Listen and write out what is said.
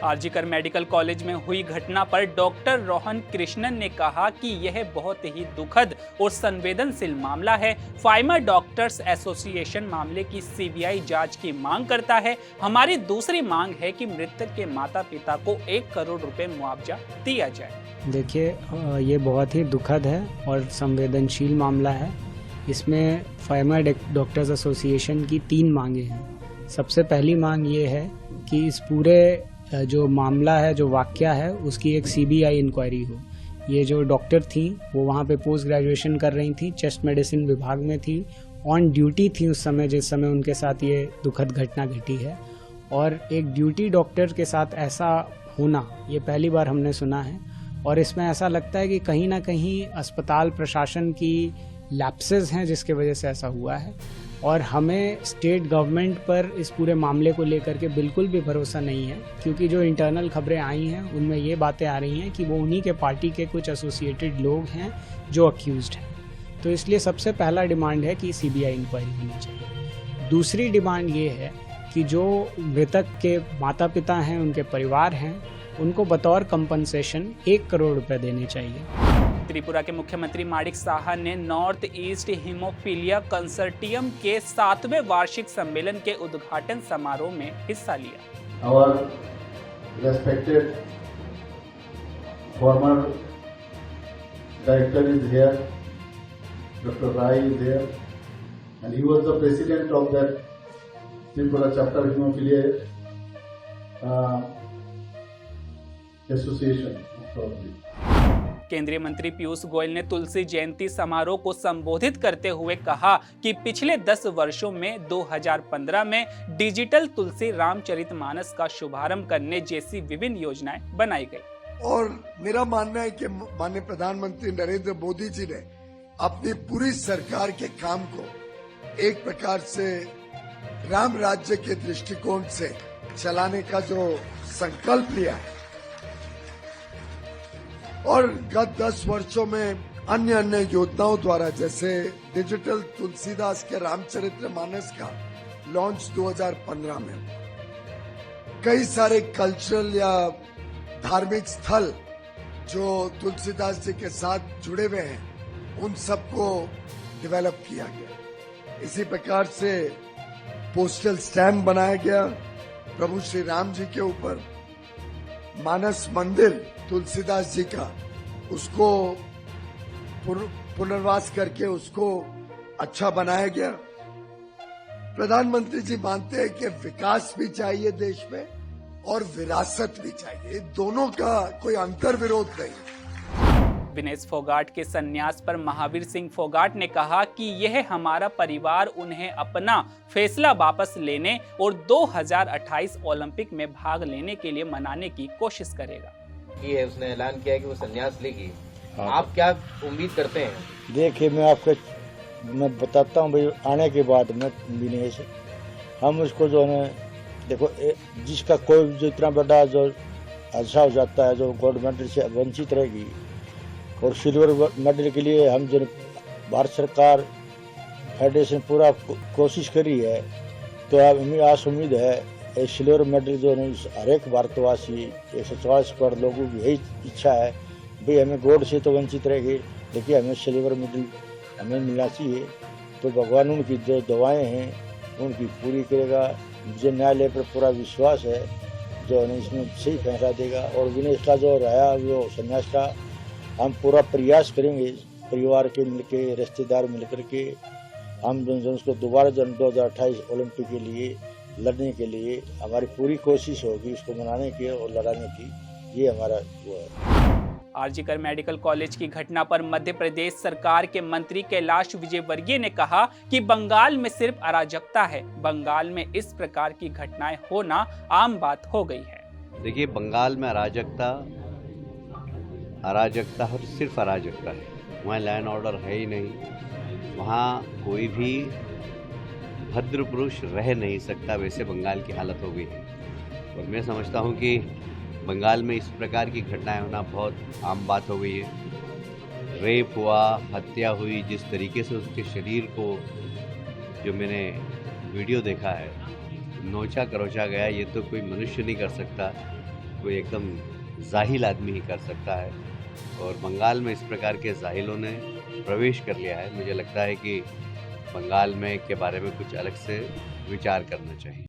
RG Kar medical college में हुई घटना पर डॉक्टर रोहन कृष्णन ने कहा कि यह बहुत ही दुखद और संवेदनशील मामला है। फार्मा डॉक्टर्स एसोसिएशन मामले की सीबीआई जांच की मांग करता है। हमारी दूसरी मांग है कि मृतक के माता पिता को 1 करोड़ रुपए मुआवजा दिया जाए। देखिए, ये बहुत ही दुखद है और संवेदनशील मामला है। इसमें फार्मा डॉक्टर्स एसोसिएशन की 3 मांगे हैं। सबसे पहली मांग ये है कि इस पूरे जो मामला है, जो वाकया है, उसकी एक सीबीआई इंक्वायरी हो। ये जो डॉक्टर थी वो वहाँ पे पोस्ट ग्रेजुएशन कर रही थी, चेस्ट मेडिसिन विभाग में थी, ऑन ड्यूटी थी उस समय जिस समय उनके साथ ये दुखद घटना घटी है। और एक ड्यूटी डॉक्टर के साथ ऐसा होना ये पहली बार हमने सुना है। और इसमें ऐसा लगता है कि कहीं ना कहीं अस्पताल प्रशासन की लैप्सेस हैं जिसके वजह से ऐसा हुआ है। और हमें स्टेट गवर्नमेंट पर इस पूरे मामले को लेकर के बिल्कुल भी भरोसा नहीं है, क्योंकि जो इंटरनल खबरें आई हैं उनमें ये बातें आ रही हैं कि वो उन्हीं के पार्टी के कुछ एसोसिएटेड लोग हैं जो अक्यूज्ड हैं। तो इसलिए सबसे पहला डिमांड है कि सीबीआई इंक्वायरी होनी चाहिए। दूसरी डिमांड ये है कि जो मृतक के माता पिता हैं, उनके परिवार हैं, उनको बतौर कंपनसेशन 1 करोड़ रुपए देने चाहिए। त्रिपुरा के मुख्यमंत्री माणिक साहा ने नॉर्थ ईस्ट हीमोफीलिया कंसर्टियम के 7वें वार्षिक सम्मेलन के उद्घाटन समारोह में हिस्सा लिया। Our respected former director is here, Dr. Rai is here, and he was the president of that Tripura chapter Hemophilia association. केंद्रीय मंत्री पीयूष गोयल ने तुलसी जयंती समारोह को संबोधित करते हुए कहा कि पिछले 10 वर्षों में 2015 में डिजिटल तुलसी रामचरितमानस का शुभारंभ करने जैसी विभिन्न योजनाएं बनाई गई। और मेरा मानना है कि माननीय प्रधानमंत्री नरेंद्र मोदी जी ने अपनी पूरी सरकार के काम को एक प्रकार से राम राज्य के दृष्टिकोण से चलाने का जो संकल्प लिया है, और गत 10 वर्षों में अन्य योजनाओं द्वारा, जैसे डिजिटल तुलसीदास के रामचरितमानस का लॉन्च 2015 में, कई सारे कल्चरल या धार्मिक स्थल जो तुलसीदास जी के साथ जुड़े हुए हैं, उन सबको डेवलप किया गया। इसी प्रकार से पोस्टल स्टैम्प बनाया गया प्रभु श्री राम जी के ऊपर। मानस मंदिर तुलसीदास जी का, उसको पुनर्वास करके उसको अच्छा बनाया गया। प्रधानमंत्री जी मानते हैं कि विकास भी चाहिए देश में और विरासत भी चाहिए, दोनों का कोई अंतर विरोध नहीं। विनेश फोगाट के संन्यास पर महावीर सिंह फोगाट ने कहा कि यह हमारा परिवार उन्हें अपना फैसला वापस लेने और 2028 ओलंपिक में भाग लेने के लिए मनाने की कोशिश करेगा। है उसने ऐलान किया है कि वो संन्यास लेगी। आप क्या उम्मीद करते हैं? देखिए, मैं बताता हूँ भाई, आने के बाद में विनेश, हम उसको जो है, देखो जिसका कोई जो इतना बड़ा जो हादसा हो जाता है, जो गोल्ड मेडल से वंचित रहेगी, और सिल्वर मेडल के लिए हम जो भारत सरकार फेडरेशन पूरा कोशिश करी है, तो अब हमें आस उम्मीद है सिल्वर मेडल जो है हर एक भारतवासी 144 करोड़ लोगों की यही इच्छा है भाई, हमें गोल्ड से तो वंचित रहेगी, लेकिन हमें सिल्वर मेडल हमें मिलना चाहिए। तो भगवान उनकी जो दवाएं हैं उनकी पूरी करेगा। मुझे न्यायालय पर पूरा विश्वास है जो है इसमें सही फैसला देगा। और विनेश का जो रहा जो संन्यास का, हम पूरा प्रयास करेंगे, परिवार के मिलके, रिश्तेदार मिलकर के, हम जो उसको दोबारा 2028 ओलंपिक के लिए लड़ने के लिए हमारी पूरी कोशिश होगी, उसको मनाने की और लड़ाने की। ये हमारा वो है। आरजीकर मेडिकल कॉलेज की घटना पर मध्य प्रदेश सरकार के मंत्री कैलाश विजयवर्गीय ने कहा कि बंगाल में सिर्फ अराजकता है, बंगाल में इस प्रकार की घटनाएं होना आम बात हो गई है। देखिए, बंगाल में अराजकता और सिर्फ अराजकता है, वहाँ लॉ एंड ऑर्डर है ही नहीं, वहाँ कोई भी भद्र पुरुष रह नहीं सकता, वैसे बंगाल की हालत हो गई है। और मैं समझता हूँ कि बंगाल में इस प्रकार की घटनाएं होना बहुत आम बात हो गई है। रेप हुआ, हत्या हुई, जिस तरीके से उसके शरीर को जो मैंने वीडियो देखा है, नोचा करोचा गया, ये तो कोई मनुष्य नहीं कर सकता। कोई एकदम जाहिल आदमी ही कर सकता है। और बंगाल में इस प्रकार के जाहिलों ने प्रवेश कर लिया है। मुझे लगता है कि बंगाल में के बारे में कुछ अलग से विचार करना चाहिए।